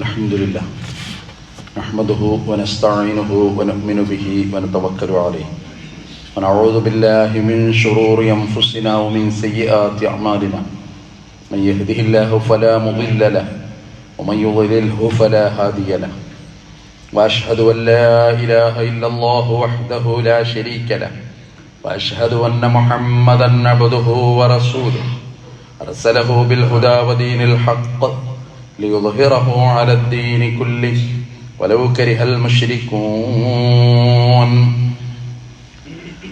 الحمد لله نحمده ونستعينه ونؤمن به ونتوكل عليه ونعوذ بالله من شرور أنفسنا ومن سيئات أعمالنا من يهده الله فلا مضل له ومن يضلله فلا هادي له وأشهد أن لا إله إلا الله وحده لا شريك له وأشهد أن محمدا عبده ورسوله أرسله بالهدى ودين الحق ليظهره على الدين كله ولو كره المشركون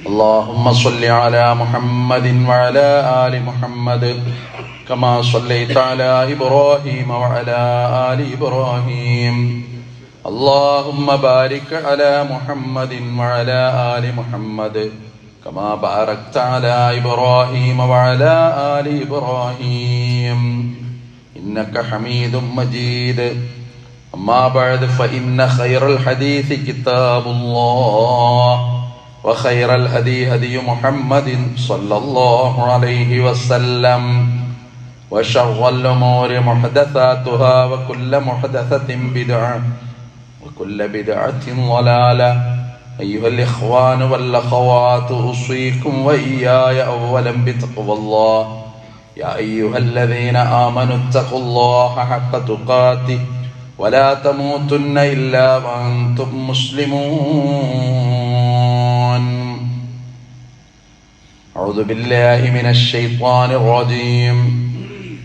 اللهم صل على محمد وعلى آل محمد كما صليت على إبراهيم وعلى آل إبراهيم اللهم بارك على محمد وعلى آل محمد كما باركت على إبراهيم وعلى آل إبراهيم إنك حميد مجيد أما بعد فإن خير الحديث كتاب الله وخير الهدي هدي محمد صلى الله عليه وسلم وشر الأمور محدثاتها وكل محدثة بدعة وكل بدعة ضلالة أيها الإخوان والأخوات أوصيكم وإياي أولا بتقوى الله يا أيها الذين آمنوا اتقوا الله حق تقاته ولا تموتن إلا وأنتم مسلمون أعوذ بالله من الشيطان الرجيم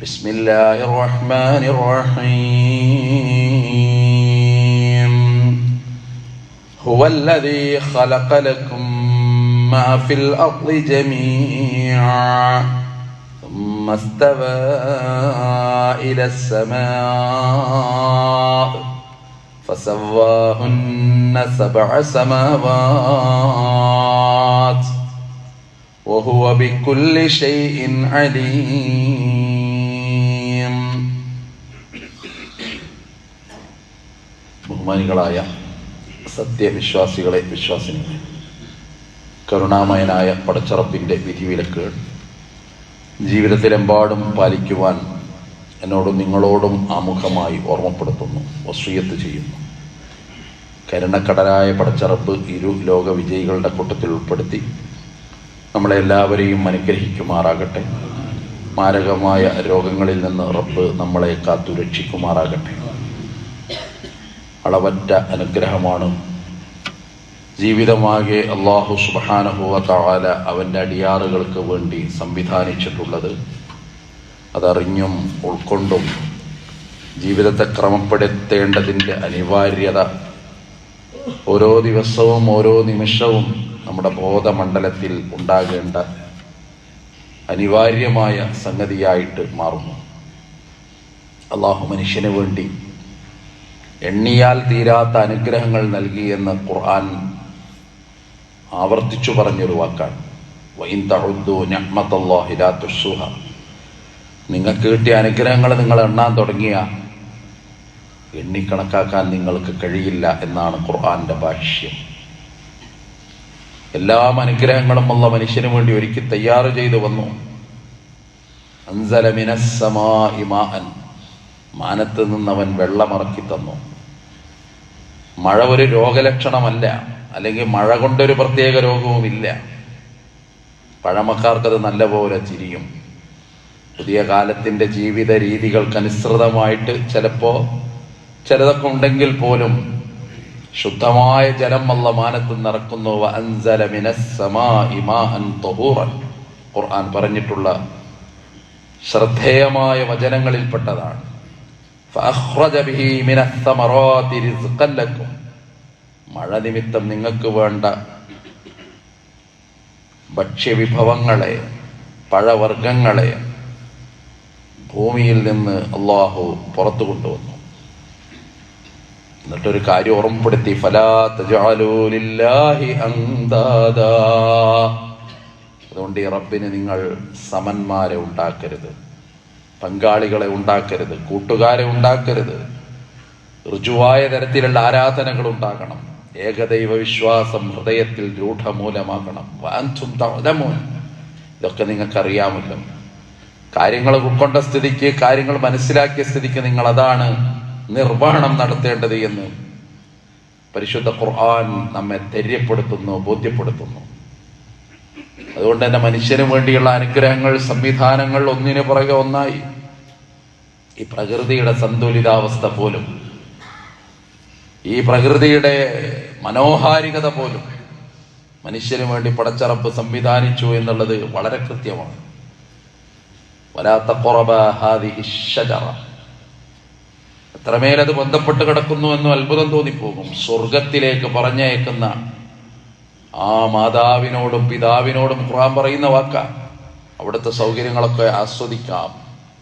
بسم الله الرحمن الرحيم هو الذي خلق لكم ما في الأرض جميعا ثم استوى إلى السماء فسواهن 7 سماوات وهو بكل شيء عليم. ബഹുമാനികളായ സത്യവിശ്വാസികളെ, വിശ്വാസിനികളെ, കരുണാമയനായ പടച്ചറപ്പിന്റെ വിധിവിലക്കുകൾ ജീവിതത്തിലെമ്പാടും പാലിക്കുവാൻ എന്നോടും നിങ്ങളോടും ആമുഖമായി ഓർമ്മപ്പെടുത്തുന്നു, വസിയ്യത്ത് ചെയ്യുന്നു. കരുണക്കടലായ പടച്ചറപ്പ് ഇരു ലോക വിജയികളുടെ കൂട്ടത്തിൽ ഉൾപ്പെടുത്തി നമ്മളെല്ലാവരെയും അനുഗ്രഹിക്കുമാറാകട്ടെ. മാരകമായ രോഗങ്ങളിൽ നിന്ന് റബ്ബ് നമ്മളെ കാത്തു രക്ഷിക്കുമാറാകട്ടെ. അളവറ്റ അനുഗ്രഹമാണ് ജീവിതമാകെ അല്ലാഹു സുബ്ഹാനഹു വ തആല അവൻ്റെ അടിയാറുകൾക്ക് വേണ്ടി സംവിധാനിച്ചിട്ടുള്ളത്. അതറിഞ്ഞും ഉൾക്കൊണ്ടും ജീവിതത്തെ ക്രമപ്പെടുത്തേണ്ടതിൻ്റെ അനിവാര്യത ഓരോ ദിവസവും ഓരോ നിമിഷവും നമ്മുടെ ബോധമണ്ഡലത്തിൽ ഉണ്ടാകേണ്ട അനിവാര്യമായ സംഗതിയായിട്ട് മാറുന്നു. അല്ലാഹു മനുഷ്യന് വേണ്ടി എണ്ണിയാൽ തീരാത്ത അനുഗ്രഹങ്ങൾ നൽകിയെന്ന് ഖുർആൻ ആവർത്തിച്ചു പറഞ്ഞൊരു വാക്കാണ്. വഇൻ തഉദ്ദു നിഅ്മതല്ലാഹി ലാ തുഹ്സുഹ. നിങ്ങൾക്ക് കിട്ടിയ അനുഗ്രഹങ്ങൾ നിങ്ങൾ എണ്ണാൻ തുടങ്ങിയ എണ്ണിക്കണക്കാക്കാൻ നിങ്ങൾക്ക് കഴിയില്ല എന്നാണ് ഖുർആന്റെ ഭാഷ്യം. എല്ലാം അനുഗ്രഹങ്ങളും അല്ലാഹു മനുഷ്യന് വേണ്ടി ഒരുക്കി തയ്യാർ ചെയ്തു വന്നു. അൻസല മിനസ് സമാഇ മാഅൻ. മാനത്ത് നിന്നവൻ വെള്ളമിറക്കി തന്നു. മഴ ഒരു രോഗലക്ഷണമല്ല, അല്ലെങ്കിൽ മഴ കൊണ്ടൊരു പ്രത്യേക രോഗവുമില്ല. പഴമക്കാർക്കത് നല്ലപോലെ തിരിയും. പുതിയ കാലത്തിന്റെ ജീവിത രീതികൾക്കനുസൃതമായിട്ട് ചിലതൊക്കെ ഉണ്ടെങ്കിൽ പോലും ശുദ്ധമായ ജലം അല്ലാഹു മാനത്ത് നിറക്കുന്നു. വഅൻസല മിനസ് സമാഇ മാഅൻ തഹൂറൻ. ഖുർആൻ പറഞ്ഞിട്ടുള്ള ശ്രദ്ധേയമായ വചനങ്ങളിൽപ്പെട്ടതാണ്. ഫഅഖ്റജ ബിഹി മിനസ് സമറാത്തി റിസ്ഖൻ ലക്കും. മഴ നിമിത്തം നിങ്ങൾക്ക് വേണ്ട ഭക്ഷ്യവിഭവങ്ങളെ, പഴവർഗ്ഗങ്ങളെ ഭൂമിയിൽ നിന്ന് അല്ലാഹു പുറത്തു കൊണ്ടുവന്നു. എന്നിട്ടൊരു കാര്യം ഓർമ്മപ്പെടുത്തി, ഫലാ തജഅലൂ ലില്ലാഹി അൻദാദാ. അതുകൊണ്ട് ഈ റബ്ബിന് നിങ്ങൾ സമന്മാരെ ഉണ്ടാക്കരുത്, പങ്കാളികളെ ഉണ്ടാക്കരുത്, കൂട്ടുകാരെ ഉണ്ടാക്കരുത്. ഋജുവായ തരത്തിലുള്ള ആരാധനകൾ ഉണ്ടാകണം. ഏകദൈവ വിശ്വാസം ഹൃദയത്തിൽ രൂഢമൂലമാകണം. വഅൻതും തഅലമൂൻ. ഇതൊക്കെ നിങ്ങൾക്കറിയാമല്ലോ. കാര്യങ്ങൾ ഉൾക്കൊണ്ട സ്ഥിതിക്ക്, കാര്യങ്ങൾ മനസ്സിലാക്കിയ സ്ഥിതിക്ക് നിങ്ങൾ അതാണ് നിർവഹണം നടത്തേണ്ടത് എന്ന് പരിശുദ്ധ ഖുർആൻ നമ്മെ ധൈര്യപ്പെടുത്തുന്നു, ബോധ്യപ്പെടുത്തുന്നു. അതുകൊണ്ട് തന്നെ മനുഷ്യന് വേണ്ടിയുള്ള അനുഗ്രഹങ്ങൾ, സംവിധാനങ്ങൾ ഒന്നിനു പുറകെ ഒന്നായി. ഈ പ്രകൃതിയുടെ സന്തുലിതാവസ്ഥ പോലും, ഈ പ്രകൃതിയുടെ മനോഹാരികത പോലും മനുഷ്യന് വേണ്ടി പടച്ചറപ്പ് സംവിധാനിച്ചു എന്നുള്ളത് വളരെ കൃത്യമാണ്. വലാ തഖറബാ ഹാദിഹി ശജറ. എത്രമേൽ അത് ബന്ധപ്പെട്ട് കിടക്കുന്നു എന്ന് അത്ഭുതം തോന്നിപ്പോകും. സ്വർഗത്തിലേക്ക് പറഞ്ഞയക്കുന്ന ആ മാതാവിനോടും പിതാവിനോടും ഖുർആൻ പറയുന്ന വാക്കാ. അവിടുത്തെ സൗകര്യങ്ങളൊക്കെ ആസ്വദിക്കാം,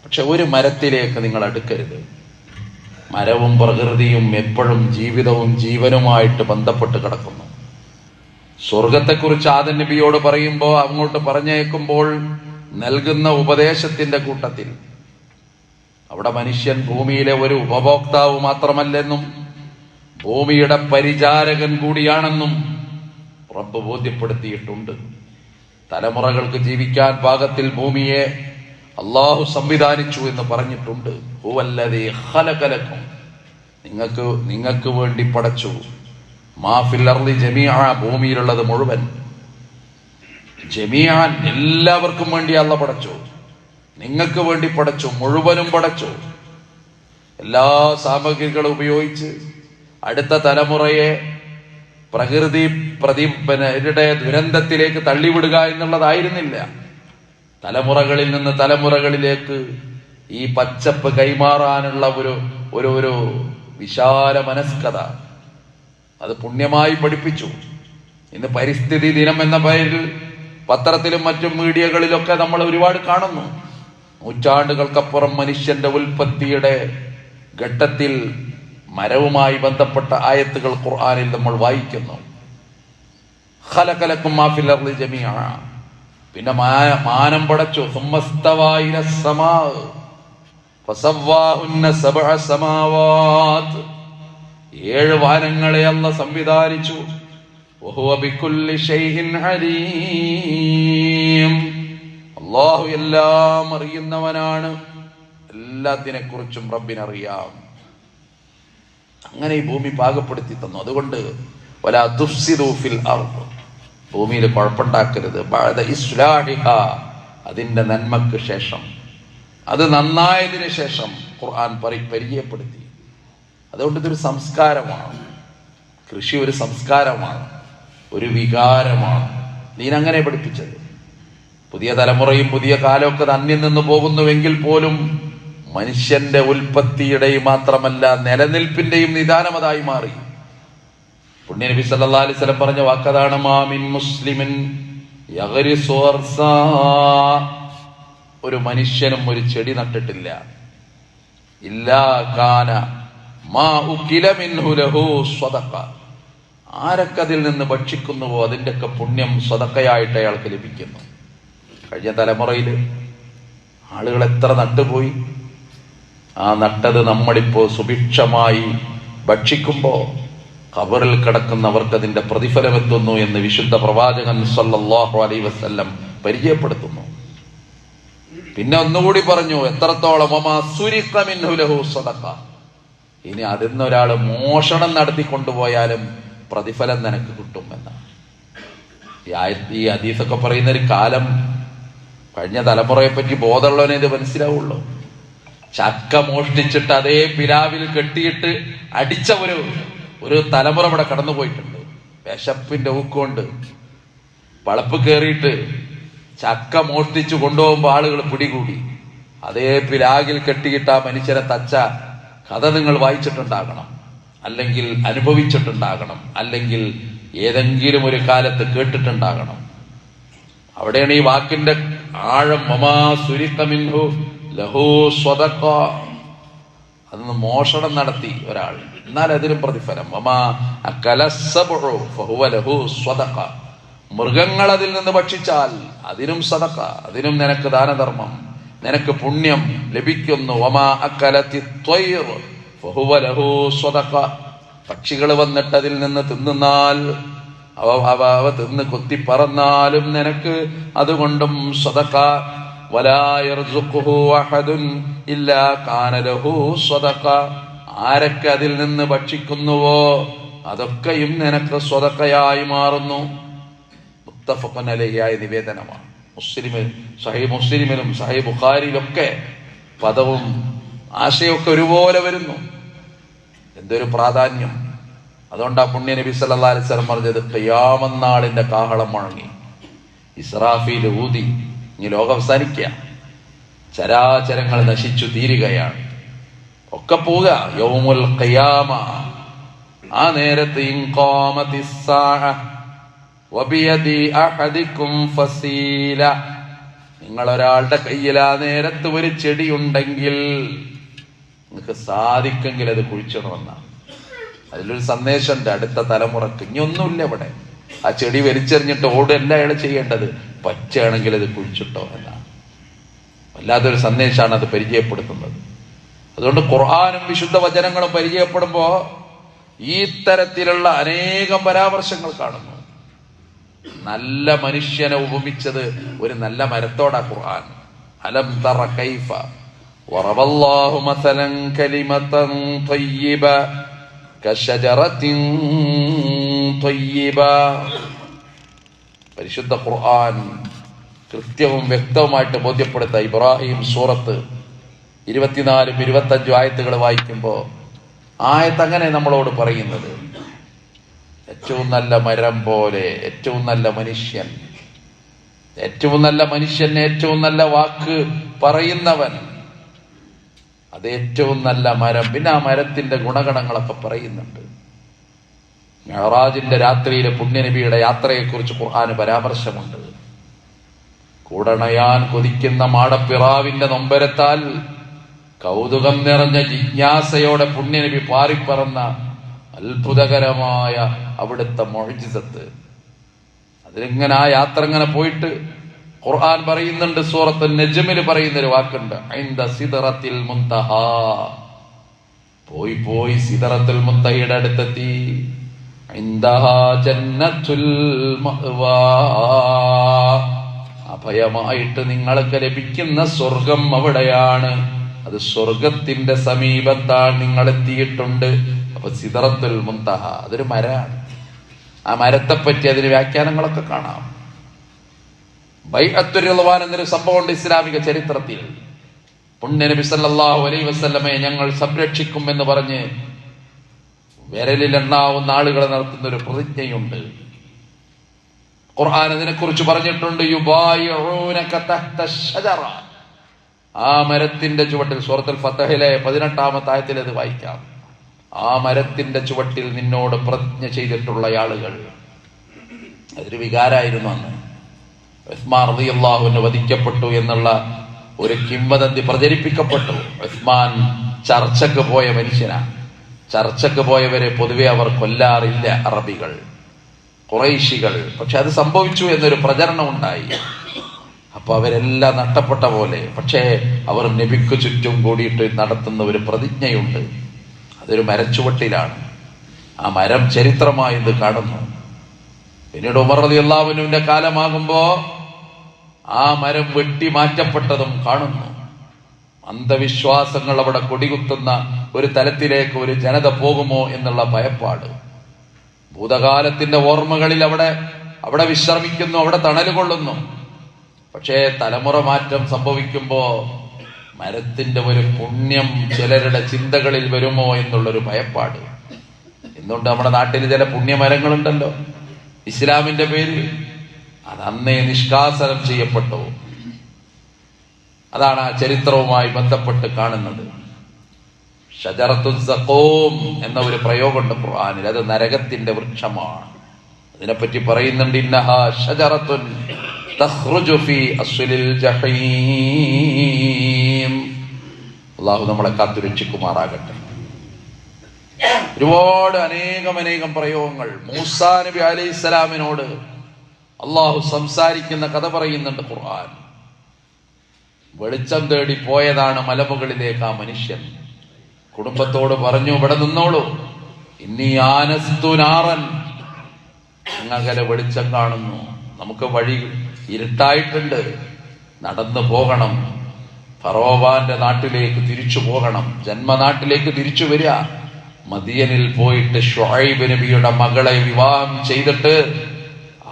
പക്ഷെ ഒരു മരത്തിലേക്ക് നിങ്ങൾ അടുക്കരുത്. മരവും പ്രകൃതിയും എപ്പോഴും ജീവിതവും ജീവനുമായിട്ട് ബന്ധപ്പെട്ട് കിടക്കുന്നു. സ്വർഗത്തെക്കുറിച്ച് ആദം നബിയോട് പറയുമ്പോൾ, അങ്ങോട്ട് പറഞ്ഞേക്കുമ്പോൾ നൽകുന്ന ഉപദേശത്തിന്റെ കൂട്ടത്തിൽ അവിടെ മനുഷ്യൻ ഭൂമിയിലെ ഒരു ഉപഭോക്താവ് മാത്രമല്ലെന്നും ഭൂമിയുടെ പരിചാരകൻ കൂടിയാണെന്നും റബ്ബ് ബോധ്യപ്പെടുത്തിയിട്ടുണ്ട്. തലമുറകൾക്ക് ജീവിക്കാൻ പാകത്തിൽ ഭൂമിയെ അള്ളാഹു സംവിധാനിച്ചു എന്ന് പറഞ്ഞിട്ടുണ്ട്. ഹുവല്ലദീ ഖലഖലക്കും, നിങ്ങൾക്ക് വേണ്ടി പടച്ചു. മാ ഫിൽ അർളി ജമീഅ, ഭൂമിയിലുള്ളത് മുഴുവൻ. ജമീഅൻ, എല്ലാവർക്കും വേണ്ടി അല്ലാഹു പടച്ചു. നിങ്ങൾക്ക് വേണ്ടി പടച്ചു, മുഴുവനും പടച്ചു. എല്ലാ സാമഗ്രികളും ഉപയോഗിച്ച് അടുത്ത തലമുറയെ പ്രകൃതി ഇവരുടെ ദുരന്തത്തിലേക്ക് തള്ളിവിടുക എന്നുള്ളതായിരുന്നില്ല. തലമുറകളിൽ നിന്ന് തലമുറകളിലേക്ക് ഈ പച്ചപ്പ് കൈമാറാനുള്ള ഒരു വിശാല മനസ്കത അത് പുണ്യമായി പഠിപ്പിച്ചു. ഇന്ന് പരിസ്ഥിതി ദിനം എന്ന പേരിൽ പത്രത്തിലും മറ്റും മീഡിയകളിലൊക്കെ നമ്മൾ ഒരുപാട് കാണുന്നു. നൂറ്റാണ്ടുകൾക്കപ്പുറം മനുഷ്യന്റെ ഉൽപ്പത്തിയുടെ ഘട്ടത്തിൽ മരവുമായി ബന്ധപ്പെട്ട ആയത്തുകൾ ഖുർആനിൽ നമ്മൾ വായിക്കുന്നു. ഖലഖലക്കും മാ ഫിൽ അർളി ജമീഅ. പിന്നെ മാനം പടച്ചു. സുമ്മസ്തവാ ഇലസ് സമാ ഫസവ്വാഹുന്ന സബ്അ സമാവാത്. 7 വാനങ്ങളെ അല്ലാഹു സംവിധാനിച്ചു. വഹുവ ബികുല്ലി ഷൈഇൻ അലീം. അല്ലാഹു എല്ലാം അറിയുന്നവനാണ്. എല്ലാത്തിനെ കുറിച്ചും റബ്ബിനറിയാം. അങ്ങനെ ഈ ഭൂമി പാകപ്പെടുത്തി തന്നു. അതുകൊണ്ട് വലാ തുഫ്സിദു ഫിൽ അർദ്, ഭൂമിയിൽ കുഴപ്പമുണ്ടാക്കരുത്. ബഅദ ഇസ്ലാഹിഹാ, അതിന്റെ നന്മക്ക് ശേഷം, അത് നന്നായതിനു ശേഷം ഖുർആൻ പരിചയപ്പെടുത്തി. അതുകൊണ്ട് ഇതൊരു സംസ്കാരമാണ്. കൃഷി ഒരു സംസ്കാരമാണ്, ഒരു വികാരമാണ്. ദീനങ്ങനെ പഠിപ്പിച്ചത്. പുതിയ തലമുറയും പുതിയ കാലമൊക്കെ അന്യം നിന്ന് പോകുന്നുവെങ്കിൽ പോലും മനുഷ്യന്റെ ഉൽപ്പത്തിയുടെയും മാത്രമല്ല നിലനിൽപ്പിന്റെയും നിദാനം അതായി മാറി. പുണ്യനബി സല്ലല്ലാഹു അലൈഹി വസല്ലം പറഞ്ഞ വാക്കതാണ്, മാമിൻ മുസ്ലിമിൻ യഗ്രിസു അർസാ. ഒരു മനുഷ്യനും ഒരു ചെടി നട്ടിട്ടില്ല. ഇല്ലാ കാന മാ ഉകില മിൻഹു ലഹു സ്വദഖ. ആരൊക്കെ അതിൽ നിന്ന് ഭക്ഷിക്കുന്നുവോ അതിൻ്റെയൊക്കെ പുണ്യം സ്വദഖയായിട്ട് അയാൾക്ക് ലഭിക്കുന്നു. കഴിഞ്ഞ തലമുറയിൽ ആളുകൾ എത്ര നട്ടുപോയി. ആ നട്ടത് നമ്മളിപ്പോ സുഭിക്ഷമായി ഭക്ഷിക്കുമ്പോൾ ഖബറിൽ കിടക്കുന്നവർക്ക് അതിന്റെ പ്രതിഫലമെത്തുന്നു എന്ന് വിശുദ്ധ പ്രവാചകൻ സല്ലല്ലാഹു അലൈഹി വസല്ലം പരിചയപ്പെടുത്തുന്നു. പിന്നെ ഒന്നുകൂടി പറഞ്ഞു, എത്രത്തോളം വമാ സുരിഖ മിൻഹു ലഹു സ്വദഖ. ഇനി അതിൽ നിന്നൊരാൾ മോഷണം നടത്തിക്കൊണ്ടുപോയാലും പ്രതിഫലം നിനക്ക് കിട്ടും എന്നാണ്. ഈ ഹദീസൊക്കെ പറയുന്ന ഒരു കാലം കഴിഞ്ഞ തലമുറയെ പറ്റി ബോധമുള്ളവനെ ഇത് മനസ്സിലാവുള്ളൂ. ചക്ക മോഷ്ടിച്ചിട്ട് അതേ പിലാവിൽ കെട്ടിയിട്ട് അടിച്ച ഒരു തലമുറ ഇവിടെ കടന്നുപോയിട്ടുണ്ട്. വിശപ്പിന്റെ ഊക്കൊണ്ട് വളപ്പ് കയറിയിട്ട് ചക്ക മോഷ്ടിച്ചു കൊണ്ടുപോകുമ്പോൾ ആളുകൾ പിടികൂടി അതേ പിലാകിൽ കെട്ടിയിട്ട് ആ മനുഷ്യനെ തച്ച കഥ നിങ്ങൾ വായിച്ചിട്ടുണ്ടാകണം, അല്ലെങ്കിൽ അനുഭവിച്ചിട്ടുണ്ടാകണം, അല്ലെങ്കിൽ ഏതെങ്കിലും ഒരു കാലത്ത് കേട്ടിട്ടുണ്ടാകണം. അവിടെയാണ് ഈ വാക്കിന്റെ ആഴം. വമാ സുരിഖ മിൻഹു ലഹു സ്വദഖ. അന്ന് മോഷണം നടത്തി ഒരാൾ, എന്നാൽ അതിനും പ്രതിഫലം. വമാ അകല സബ്ഉ ഫഹുവ ലഹു സ്വദഖ. മൃഗങ്ങൾ അതിൽ നിന്ന് ഭക്ഷിച്ചാൽ അതിനും സദഖ, അതിനും നിനക്ക് ദാനധർമ്മം, നിനക്ക് പുണ്യം ലഭിക്കുന്നു. വമാ അകലത്തി ത്വയ്ർ ഫഹുവ ലഹു സ്വദഖ. പക്ഷികൾ വന്നിട്ട് അതിൽ നിന്ന് തിന്നാൽ അവ തിന്ന് കൊത്തിപ്പറന്നാലും നിനക്ക് അതുകൊണ്ടും സദഖ. വലാ യർസുഖുഹു അഹദുൻ ഇല്ലാ കാന ലഹു സദഖ. ആരൊക്കെ അതിൽ നിന്ന് ഭക്ഷിക്കുന്നുവോ അതൊക്കെയും നിനക്ക് സ്വതക്കയായി മാറുന്നു. മുത്തഫഖുൻ അലൈഹിയായ നിവേദനമാണ്. സഹീഹ് മുസ്ലിമിലും സഹീഹ് ബുഖാരിയിലൊക്കെ പദവും ആശയമൊക്കെ ഒരുപോലെ വരുന്നു. എന്തൊരു പ്രാധാന്യം! അതുകൊണ്ടാ പുണ്യ നബി സല്ലല്ലാഹു അലൈഹി വസല്ലം പറഞ്ഞത്, ഖിയാമത്ത് നാളിന്റെ കാഹളം മുഴങ്ങി, ഇസ്രാഫീൽ ഊതി, ഇനി ലോകം അവസാനിക്കുക, ചരാചരങ്ങൾ നശിച്ചു തീരുകയാണ്, ഒക്കെ പോവുക. യൗമുൽ ഖിയാമ, ആ നേരത്ത് ഇൻഖാമത്തിസ്സാഅ വബിയദി അഹദികും ഫസീല, നിങ്ങളൊരാളുടെ കയ്യിൽ ആ നേരത്ത് ഒരു ചെടി ഉണ്ടെങ്കിൽ നിങ്ങൾക്ക് സാധിക്കെങ്കിൽ അത് കുഴിച്ചിടണമെന്നാണ്. അതിലൊരു സന്ദേശമുണ്ട് അടുത്ത തലമുറക്ക്. ഇനിയൊന്നുമില്ല ഇവിടെ. ആ ചെടി വലിച്ചെറിഞ്ഞിട്ട് ഓടല്ല അയാൾ ചെയ്യേണ്ടത്, പച്ചയാണെങ്കിൽ അത് കുഴിച്ചിട്ടോ എന്നാണ്. വല്ലാത്തൊരു സന്ദേശമാണ് അത് പരിചയപ്പെടുത്തുന്നത്. അതുകൊണ്ട് ഖുർആനും വിശുദ്ധ വചനങ്ങളും പരിചയപ്പെടുമ്പോ ഈ തരത്തിലുള്ള അനേകം പരാമർശങ്ങൾ കാണുന്നു. നല്ല മനുഷ്യനെ ഉപമിച്ചത് ഒരു നല്ല മരത്തോടാ ഖുർആൻ. അലം തറ കൈഫ വറബല്ലാഹു മസലൻ കലിമതൻ ത്വയ്യിബ കശജറത്തിൻ ത്വയ്യിബ. പരിശുദ്ധ ഖുർആൻ കൃത്യവും വ്യക്തവുമായിട്ട് ബോധ്യപ്പെടുത്ത ഇബ്രാഹിം സൂറത്ത് 24, 25 ആയത്തുകൾ വായിക്കുമ്പോ ആയത്ത് അങ്ങനെ നമ്മളോട് പറയുന്നത്, ഏറ്റവും നല്ല മരം പോലെ ഏറ്റവും നല്ല മനുഷ്യൻ, ഏറ്റവും നല്ല മനുഷ്യൻ, ഏറ്റവും നല്ല വാക്ക് പറയുന്നവൻ, അത് ഏറ്റവും നല്ല മരം. പിന്നെ ആ മരത്തിന്റെ ഗുണഗണങ്ങളൊക്കെ പറയുന്നുണ്ട്. മിഅ്റാജിന്റെ രാത്രിയിലെ പുണ്യനബിയുടെ യാത്രയെക്കുറിച്ച് ഖുർആന് പരാമർശമുണ്ട്. കൂടണയാൻ കൊതിക്കുന്ന മാടപ്പിറാവിന്റെ നൊമ്പരത്താൽ കൗതുകം നിറഞ്ഞ ജിജ്ഞാസയോടെ പുണ്യനബി പാറിപ്പറന്ന അത്ഭുതകരമായ അവിടുത്തെ മുഅ്ജിസത്ത്. അതിലിങ്ങനെ ആ യാത്ര ഇങ്ങനെ പോയിട്ട് ഖുർആൻ പറയുന്നുണ്ട്. സൂറത്തുൻ നജ്മിൽ പറയുന്നൊരു വാക്കുണ്ട്, ഇൻദ സിദ്റത്തിൽ മുൻതഹ. പോയി പോയി സിദ്റത്തുൽ മുൻതഹയുടെ അടുത്തെത്തി. ഇൻദഹാ ജന്നത്തുൽ മഅ്വാ, അഭയമായിട്ട് നിങ്ങൾക്ക് ലഭിക്കുന്ന സ്വർഗം അവിടെയാണ്. അത് സ്വർഗത്തിന്റെ സമീപത്താണ്, നിങ്ങൾ എത്തിയിട്ടുണ്ട്. അപ്പൊ സിദ്റത്തുൽ മുൻതഹ അതൊരു മരമാണ്. ആ മരത്തെപ്പറ്റി അതിന് വ്യാഖ്യാനങ്ങളൊക്കെ കാണാം. ബൈഅത്തുർ റിദ്വാൻ എന്നൊരു സംഭവമുണ്ട് ഇസ്ലാമിക ചരിത്രത്തിൽ. പുണ്യനബി സല്ലല്ലാഹു അലൈഹി വസല്ലമയെ ഞങ്ങൾ സംരക്ഷിക്കും എന്ന് പറഞ്ഞ് വിരലിൽ എണ്ണാവുന്ന ആളുകളെ നടത്തുന്ന ഒരു പ്രതിജ്ഞയുണ്ട്. ഖുർആൻ അതിനെക്കുറിച്ച് പറഞ്ഞിട്ടുണ്ട്, യുബായിഊനക തഹ്ത അശ്ശജറ. ആ മരത്തിന്റെ ചുവട്ടിൽ, സൂറത്തുൽ ഫത്ഹിലെ 18-ാമത്തെ ആയത്തിൽ അത് വായിക്കാം. ആ മരത്തിന്റെ ചുവട്ടിൽ നിന്നോട് പ്രതിജ്ഞ ചെയ്തിട്ടുള്ള ആളുകൾ. അതൊരു വികാരായിരുന്നു അന്ന്. ഉസ്മാൻ റളിയല്ലാഹു അൻഹു വധിക്കപ്പെട്ടു എന്നുള്ള ഒരു കിംവദന്തി പ്രചരിപ്പിക്കപ്പെട്ടു. ഉസ്മാൻ ചർച്ചക്ക് പോയ മനുഷ്യനാണ്. ചർച്ചക്ക് പോയവരെ പൊതുവെ അവർ കൊല്ലാറില്ല അറബികൾ, ഖുറൈശികൾ. പക്ഷെ അത് സംഭവിച്ചു എന്നൊരു പ്രചരണം ഉണ്ടായി. അപ്പൊ അവരെല്ലാം നഷ്ടപ്പെട്ട പോലെ. പക്ഷേ അവർ നബിക്ക് ചുറ്റും കൂടിയിട്ട് നടത്തുന്ന ഒരു പ്രതിജ്ഞയുണ്ട്. അതൊരു മരച്ചുവട്ടിലാണ്. ആ മരം ചരിത്രമായി ഇത് കാണുന്നു. പിന്നീട് ഉമർ റളിയല്ലാഹു അൻഹുവിന്റെ കാലമാകുമ്പോ ആ മരം വെട്ടി മാറ്റപ്പെട്ടതും കാണുന്നു. അന്ധവിശ്വാസങ്ങൾ അവിടെ കൊടികുത്തുന്ന ഒരു തലത്തിലേക്ക് ഒരു ജനത പോകുമോ എന്നുള്ള ഭയപ്പാട്. ഭൂതകാലത്തിന്റെ ഓർമ്മകളിൽ അവിടെ വിശ്രമിക്കുന്നു, അവിടെ തണല് കൊള്ളുന്നു. പക്ഷേ തലമുറ മാറ്റം സംഭവിക്കുമ്പോ മരത്തിന്റെ ഒരു പുണ്യം ചിലരുടെ ചിന്തകളിൽ വരുമോ എന്നുള്ളൊരു ഭയപ്പാട്. എന്തുകൊണ്ട് നമ്മുടെ നാട്ടിൽ ചില പുണ്യമരങ്ങളുണ്ടല്ലോ ഇസ്ലാമിന്റെ പേരിൽ, അത് അന്നേ നിഷ്കാസനം ചെയ്യപ്പെട്ടു. അതാണ് ആ ചരിത്രവുമായി ബന്ധപ്പെട്ട് കാണുന്നത്. ഷജറത്തുൽ സഖൂം എന്ന ഒരു പ്രയോഗമുണ്ട് ഖുർആനിൽ. അത് നരകത്തിന്റെ വൃക്ഷമാണ്. അതിനെപ്പറ്റി പറയുന്നുണ്ട്, ഇന്നഹാ ഷജറത്തുൻ തഖ്റുജു ഫീ അസ്ലിൽ ജഹീം. അല്ലാഹു നമ്മളെ കാത്തുരക്ഷിക്കുമാറാകട്ടെ. ഒരുപാട് അനേകം പ്രയോഗങ്ങൾ. മൂസാ നബി അലൈഹിസ്സലാമിനോട് അള്ളാഹു സംസാരിക്കുന്ന കഥ പറയുന്നുണ്ട് ഖുർആൻ. വെളിച്ചം തേടി പോയതാണ് മലമുകളിലേക്ക് ആ മനുഷ്യൻ. കുടുംബത്തോട് പറഞ്ഞു, ഇവിടെ നിന്നോളൂ, ഇന്നീ ആനസ്തു നാറൻ, ഞങ്ങകലെ വെളിച്ചം കാണുന്നു, നമുക്ക് വഴി ഇരുട്ടായിട്ടുണ്ട്, നടന്നു പോകണം. ഫറോവാന്റെ നാട്ടിലേക്ക് തിരിച്ചു പോകണം, ജന്മനാട്ടിലേക്ക് തിരിച്ചു വരിക. മദിയനിൽ പോയിട്ട് ഷുഐബ് നബിയുടെ മകളെ വിവാഹം ചെയ്തിട്ട്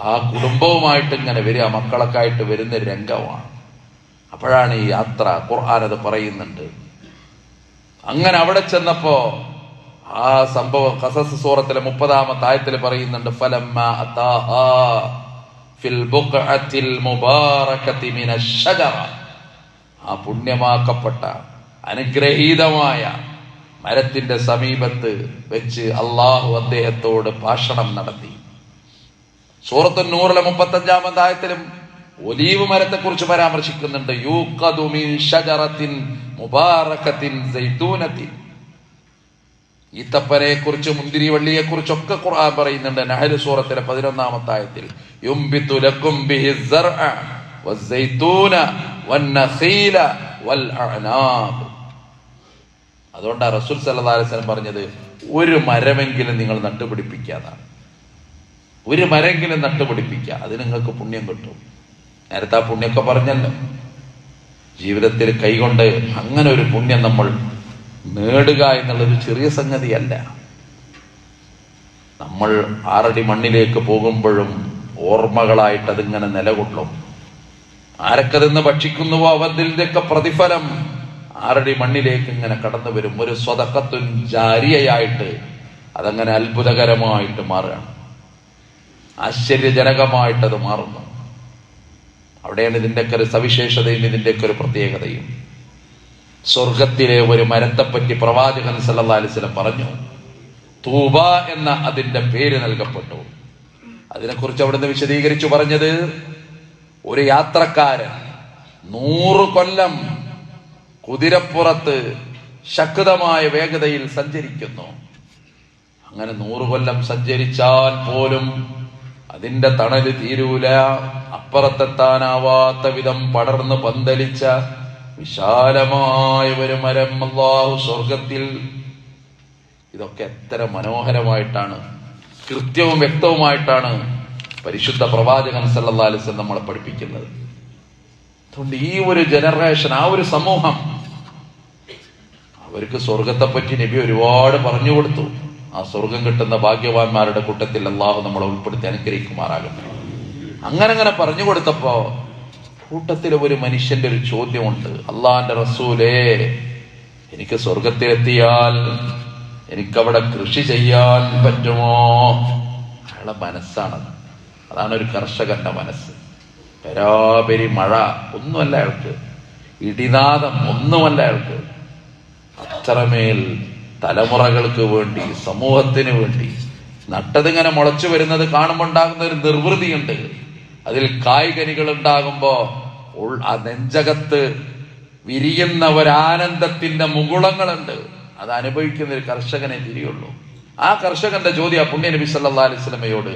ആ കുടുംബവുമായിട്ട് ഇങ്ങനെ വരിക, മക്കളൊക്കെ ആയിട്ട് വരുന്ന രംഗമാണ്. അപ്പോഴാണ് ഈ യാത്ര. ഖുർആൻ അത് പറയുന്നുണ്ട്. അങ്ങനെ അവിടെ ചെന്നപ്പോ ആ സംഭവം ഖസസ് സൂറത്തിലെ 30-ാമത്തെ ആയത്തിൽ പറയുന്നുണ്ട്, ഫലമ്മാ അതാഹാ ഫിൽ ബുഖഅത്തിൽ മുബാറകതി മിനശ് ശജറ. ആ പുണ്യമാക്കപ്പെട്ട അനുഗ്രഹീതമായ മരത്തിന്റെ സമീപത്ത് വെച്ച് അള്ളാഹു അദ്ദേഹത്തോട് ഭാഷണം നടത്തി. സൂറത്തുൻ നൂറിലെ 35-ാമത്തെ ആയത്തിലും ഒലീവ് മരത്തെ കുറിച്ച് പരാമർശിക്കുന്നുണ്ട്. യൂഖദു മിൻ ശജറത്തിൻ മുബാറകത്തിൻ സൈതൂനത്തിൻ. ഈത്തപ്പനെ കുറിച്ച്, മുന്തിരിവള്ളിയെ കുറിച്ചൊക്കെ ഖുർആൻ പറയുന്നുണ്ട്. നഹൽ സൂറത്തിലെ 11-ാമത്തെ ആയത്തിൽ യുംബിതു ലക്കും ബിഹി സർഅ വസ്സൈതൂന വന്നഖീല വൽഅനാബ്. അതുകൊണ്ടാണ് റസൂൽ സല്ലല്ലാഹു അലൈഹി വസല്ലം പറഞ്ഞത്, ഒരു മരമെങ്കിലും നിങ്ങൾ നട്ടുപിടിപ്പിക്കാതാണ്. ഒരു മരമെങ്കിലും നട്ടുപിടിപ്പിക്കുക, അതിന് നിങ്ങൾക്ക് പുണ്യം കിട്ടും. നേരത്തെ ആ പുണ്യമൊക്കെ പറഞ്ഞല്ലോ. ജീവിതത്തിൽ കൈകൊണ്ട് അങ്ങനെ ഒരു പുണ്യം നമ്മൾ നേടുക എന്നുള്ളൊരു ചെറിയ സംഗതിയല്ല. നമ്മൾ 6 അടി മണ്ണിലേക്ക് പോകുമ്പോഴും ഓർമ്മകളായിട്ട് അതിങ്ങനെ നിലകൊള്ളും. ആരൊക്കെ നിന്ന് ഭക്ഷിക്കുന്നുവോ അവതിൻ്റെയൊക്കെ പ്രതിഫലം 6 അടി മണ്ണിലേക്ക് ഇങ്ങനെ കടന്നു വരും. ഒരു സ്വതക്കത്തുൻ ജാരിയയായിട്ട് അതങ്ങനെ അത്ഭുതകരമായിട്ട് മാറുകയാണ്, ആശ്ചര്യജനകമായിട്ടത് മാറുന്നു. അവിടെയാണ് ഇതിൻ്റെയൊക്കെ ഒരു സവിശേഷതയും ഇതിൻ്റെയൊക്കെ ഒരു പ്രത്യേകതയും. സ്വർഗത്തിലെ ഒരു മരത്തെപ്പറ്റി പ്രവാചകൻ സല്ലല്ലാഹു അലൈഹി വസല്ലം പറഞ്ഞു, തൂബ എന്ന അതിന്റെ പേര് നൽകപ്പെട്ടു. അതിനെക്കുറിച്ച് അവിടുന്ന് വിശദീകരിച്ചു പറഞ്ഞത്, ഒരു യാത്രക്കാരൻ 100 കൊല്ലം കുതിരപ്പുറത്ത് ശക്തമായ വേഗതയിൽ സഞ്ചരിക്കുന്നു. അങ്ങനെ 100 കൊല്ലം സഞ്ചരിച്ചാൽ പോലും അതിന്റെ തണല് തീരൂല. അപ്പുറത്തെത്താനാവാത്ത വിധം പടർന്ന് പന്തലിച്ച വിശാലമായ ഒരു മരം അല്ലാഹു സ്വർഗത്തിൽ. ഇതൊക്കെ എത്ര മനോഹരമായിട്ടാണ്, കൃത്യവും വ്യക്തവുമായിട്ടാണ് പരിശുദ്ധ പ്രവാചകൻ സല്ലല്ലാഹു അലൈഹി വസല്ലം നമ്മളെ പഠിപ്പിക്കുന്നത്. അതുകൊണ്ട് ഈ ഒരു ജനറേഷൻ, ആ ഒരു സമൂഹം, അവർക്ക് സ്വർഗത്തെപ്പറ്റി നബി ഒരുപാട് പറഞ്ഞു കൊടുത്തു. ആ സ്വർഗം കിട്ടുന്ന ഭാഗ്യവാന്മാരുടെ കൂട്ടത്തിൽ അള്ളാഹു നമ്മളെ ഉൾപ്പെടുത്തി അനുഗ്രഹിക്കുമാറാകട്ടെ. അങ്ങനെ പറഞ്ഞു കൊടുത്തപ്പോ കൂട്ടത്തിൽ ഒരു മനുഷ്യന്റെ ഒരു ചോദ്യമുണ്ട്, അള്ളാന്റെ റസൂലേ, എനിക്ക് സ്വർഗത്തിലെത്തിയാൽ എനിക്കവിടെ കൃഷി ചെയ്യാൻ പറ്റുമോ? അയാളെ മനസ്സാണത്. അതാണ് ഒരു കർഷകന്റെ മനസ്സ്. പരാപരി മഴ ഒന്നുമല്ല അയാൾക്ക്, ഇടിനാദം ഒന്നുമല്ല അയാൾക്ക്. അത്രമേൽ തലമുറകൾക്ക് വേണ്ടി, സമൂഹത്തിന് വേണ്ടി നട്ടതിങ്ങനെ മുളച്ചു വരുന്നത് കാണുമ്പോൾ ഉണ്ടാകുന്ന ഒരു നിർവൃതിയുണ്ട്. അതിൽ കായ്കനികൾ ഉണ്ടാകുമ്പോ ആ നെഞ്ചകത്ത് വിരിയുന്ന ഒരാനന്ദത്തിന്റെ മുകുളങ്ങളുണ്ട്. അത് അനുഭവിക്കുന്ന ഒരു കർഷകനെ തിരിയുള്ളൂ. ആ കർഷകന്റെ ചോദ്യം ആ പുണ്യ നബി സല്ലല്ലാഹു അലൈഹി വസല്ലമയോട്,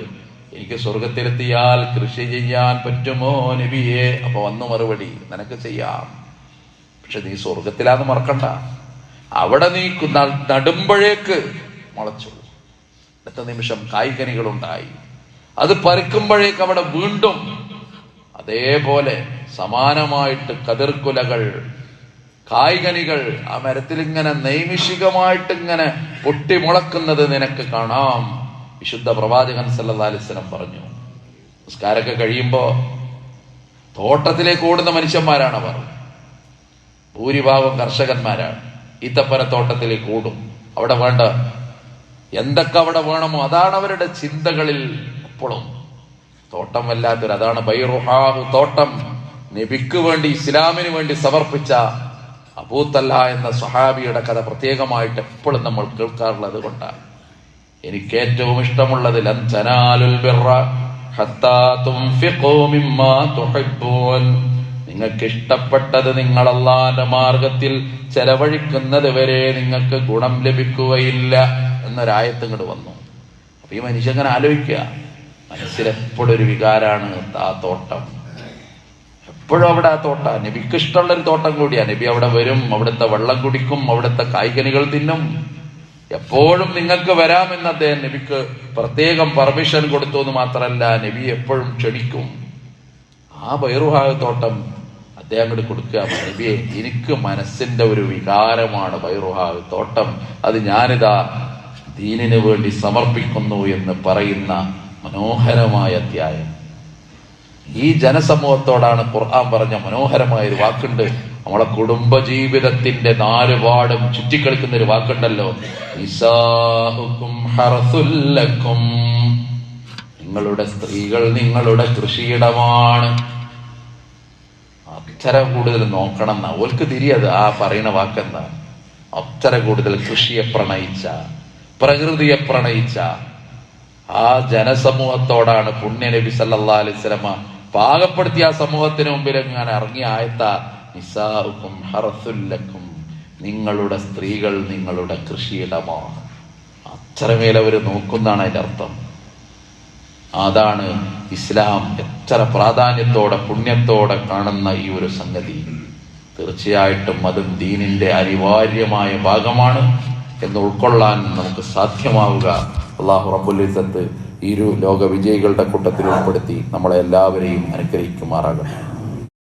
എനിക്ക് സ്വർഗത്തിലെത്തിയാൽ കൃഷി ചെയ്യാൻ പറ്റുമോ നബിയെ? അപ്പൊ വന്നു മറുപടി, നിനക്ക് ചെയ്യാം, പക്ഷെ നീ സ്വർഗത്തിലാന്ന് മറക്കണ്ട. അവിടെ നീ നടുമ്പോഴേക്ക് മുളച്ചു, അടുത്ത നിമിഷം കായ്കനികളുണ്ടായി. അത് പറിക്കുമ്പോഴേക്ക് അവിടെ വീണ്ടും അതേപോലെ സമാനമായിട്ട് കതിർക്കുലകൾ, കായ്കനികൾ ആ മരത്തിൽ ഇങ്ങനെ നൈമിഷികമായിട്ട് ഇങ്ങനെ പൊട്ടിമുളക്കുന്നത് നിനക്ക് കാണാം. വിശുദ്ധ പ്രവാചകൻ സല്ലല്ലാഹു അലൈഹി വസല്ലം പറഞ്ഞു, നിസ്കാരമൊക്കെ കഴിയുമ്പോ തോട്ടത്തിലേക്ക് ഓടുന്ന മനുഷ്യന്മാരാണ് അവർ. ഭൂരിഭാഗം കർഷകന്മാരാണ്. ഈത്തപ്പനത്തോട്ടത്തിലേക്ക് ഓടും. അവിടെ വേണ്ട എന്തൊക്കെ അവിടെ വേണമോ അതാണ് അവരുടെ ചിന്തകളിൽ എപ്പോഴും. തോട്ടം വല്ലാത്തൊരു, അതാണ് ബൈറുഹാഹ് തോട്ടം. നബിക്ക് വേണ്ടി, ഇസ്ലാമിന് വേണ്ടി സമർപ്പിച്ച അബൂ തൽഹ എന്ന സ്വഹാബിയുടെ കഥ പ്രത്യേകമായിട്ട് എപ്പോഴും നമ്മൾ കേൾക്കാറുള്ളത് കൊണ്ടാണ്. എനിക്ക് ഏറ്റവും ഇഷ്ടമുള്ളത്, ലൻ തനാലുൽ ബിർറ ഹത്താ തുൻഫിഖൂ മിമ്മാ തുഹിബ്ബൂൻ. നിങ്ങൾക്ക് ഇഷ്ടപ്പെട്ടത് നിങ്ങൾ അല്ലാഹുവിന്റെ മാർഗത്തിൽ ചെലവഴിക്കുന്നത് വരെ നിങ്ങൾക്ക് ഗുണം ലഭിക്കുകയില്ല എന്നൊരായത്ത് ഇങ്ങോട്ട് വന്നു. അപ്പൊ ഈ മനുഷ്യൻ അങ്ങനെ ആലോചിക്കുക, മനസ്സിലെപ്പോഴും ഒരു വികാരാണ് ആ തോട്ടം. എപ്പോഴും അവിടെ ആ തോട്ടം നബിക്ക് ഇഷ്ടമുള്ളൊരു തോട്ടം കൂടിയാ. നബി അവിടെ വരും, അവിടുത്തെ വെള്ളം കുടിക്കും, അവിടുത്തെ കായ്കനികൾ തിന്നും. എപ്പോഴും നിങ്ങൾക്ക് വരാമെന്ന് അദ്ദേഹം നബിക്ക് പ്രത്യേകം പെർമിഷൻ കൊടുത്തു എന്ന് മാത്രമല്ല, നബി എപ്പോഴും ക്ഷണിക്കും. ആ ബൈറുഹാ തോട്ടം അദ്ദേഹം അങ്ങോട്ട് കൊടുക്കുക, നബിയെ എനിക്ക് മനസ്സിന്റെ ഒരു വികാരമാണ് ബൈറുഹാ തോട്ടം, അത് ഞാനിതാ ദീനിന് വേണ്ടി സമർപ്പിക്കുന്നു എന്ന് പറയുന്ന മനോഹരമായ അധ്യായം. ഈ ജനസമൂഹത്തോടാണ് ഖുർആൻ പറഞ്ഞ മനോഹരമായ ഒരു വാക്കുണ്ട്. നമ്മളെ കുടുംബജീവിതത്തിന്റെ നാലുപാടും ചുറ്റിക്കളിക്കുന്ന ഒരു വാക്കുണ്ടല്ലോ, നിസാഉകും ഹർസുൽ ലക്കും, നിങ്ങളുടെ സ്ത്രീകൾ നിങ്ങളുടെ കൃഷിയിടമാണ്. അത്ര കൂടുതൽ നോക്കണം എന്നാ ഓൽക്ക് തിരിയത് ആ പറയുന്ന വാക്കെന്താ. അത്ര കൂടുതൽ കൃഷിയെ പ്രണയിച്ച, പ്രകൃതിയെ പ്രണയിച്ച ആ ജനസമൂഹത്തോടാണ് പുണ്യ നബി സല്ലല്ലാഹു അലൈഹി വസല്ലമ പാകപ്പെടുത്തിയ ആ സമൂഹത്തിന് മുമ്പിൽ ഇങ്ങനെ ഇറങ്ങിയ ആയത്ത നിസാഉകും ഹർസുൽ ലക്കും, നിങ്ങളുടെ സ്ത്രീകൾ നിങ്ങളുടെ കൃഷിയിടമാണ്. അത്രമേൽ അവർ നോക്കുന്നതാണ് അതിന്റെ അർത്ഥം. അതാണ് ഇസ്ലാം എത്ര പ്രാധാന്യത്തോടെ പുണ്യത്തോടെ കാണുന്ന ഈ ഒരു സംഗതി. തീർച്ചയായിട്ടും അതും ദീനിന്റെ അനിവാര്യമായ ഭാഗമാണ് എന്ന് ഉൾക്കൊള്ളാൻ നമുക്ക് സാധ്യമാവുക. അല്ലാഹു റബ്ബുൽ ഇസ്സത്ത് ഈ ലോക വിജയികളുടെ കൂട്ടത്തിൽ ഉൾപ്പെടുത്തി നമ്മളെ എല്ലാവരെയും അനുഗ്രഹിക്കുമാറാകട്ടെ.